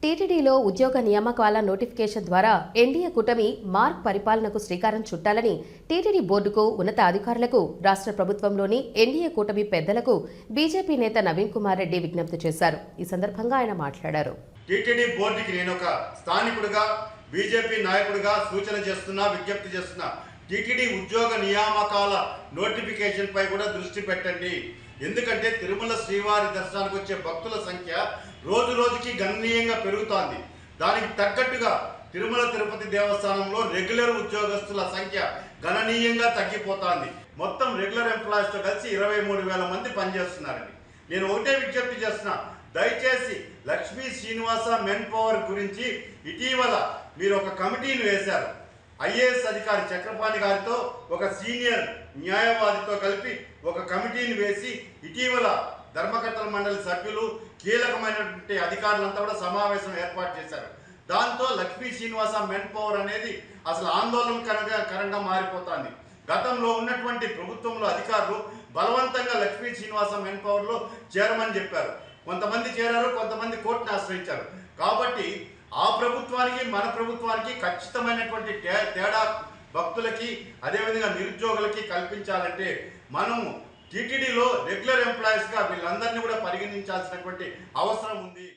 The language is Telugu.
టీటీడీలో ఉద్యోగ నియామకాల నోటిఫికేషన్ ద్వారా ఎన్డీఏ కూటమి మార్క్ పరిపాలనకు శ్రీకారం చుట్టాలని టీటీడీ బోర్డుకు ఉన్నత అధికారులకు రాష్ట్ర ప్రభుత్వంలోని ఎన్డీఏ కూటమి పెద్దలకు బీజేపీ నేత నవీన్ కుమార్ రెడ్డి విజ్ఞప్తి చేశారు. ఈ సందర్భంగా ఆయన మాట్లాడారు. టీటీడీ బోర్డుకి నేను ఒక స్థానికుడిగా బీజేపీ నాయకుడిగా సూచన చేస్తున్నా, విజ్ఞప్తి చేస్తున్నా. టీటీడీ ఉద్యోగ నియామకాల నోటిఫికేషన్ పై కూడా దృష్టి పెట్టండి. ఎందుకంటే తిరుమల శ్రీవారి దర్శనానికి వచ్చే భక్తుల సంఖ్య రోజు రోజుకి గణనీయంగా పెరుగుతోంది. దానికి తగ్గట్టుగా తిరుమల తిరుపతి దేవస్థానంలో రెగ్యులర్ ఉద్యోగస్తుల సంఖ్య గణనీయంగా తగ్గిపోతోంది. మొత్తం రెగ్యులర్ ఎంప్లాయీస్తో కలిసి 23,000 మంది పనిచేస్తున్నారండి. నేను ఒకటే విజ్ఞప్తి చేస్తున్నా, దయచేసి లక్ష్మీ శ్రీనివాస మెన్ పవర్ గురించి ఇటీవల మీరు ఒక కమిటీని వేశారు. ఐఏఎస్ అధికారి చక్రపాణి గారితో ఒక సీనియర్ న్యాయవాదితో కలిపి ఒక కమిటీని వేసి ఇటీవల ధర్మకర్తల మండలి సభ్యులు కీలకమైనటువంటి అధికారులంతా కూడా సమావేశం ఏర్పాటు చేశారు. దాంతో లక్ష్మీ శ్రీనివాస మెన్ పవర్ అనేది అసలు ఆందోళనకరంగా మారిపోతుంది. గతంలో ఉన్నటువంటి ప్రభుత్వంలో అధికారులు బలవంతంగా లక్ష్మీ శ్రీనివాస మెన్ పవర్లో చేరమని చెప్పారు. కొంతమంది చేరారు, కొంతమంది కోర్టును ఆశ్రయించారు. కాబట్టి ఆ ప్రభుత్వానికి మన ప్రభుత్వానికి ఖచ్చితమైనటువంటి తేడా భక్తులకి అదేవిధంగా నిరుద్యోగులకి కల్పించాలంటే మనము టీటీడీలో రెగ్యులర్ ఎంప్లాయీస్గా వీళ్ళందరినీ కూడా పరిగణించాల్సినటువంటి అవసరం ఉంది.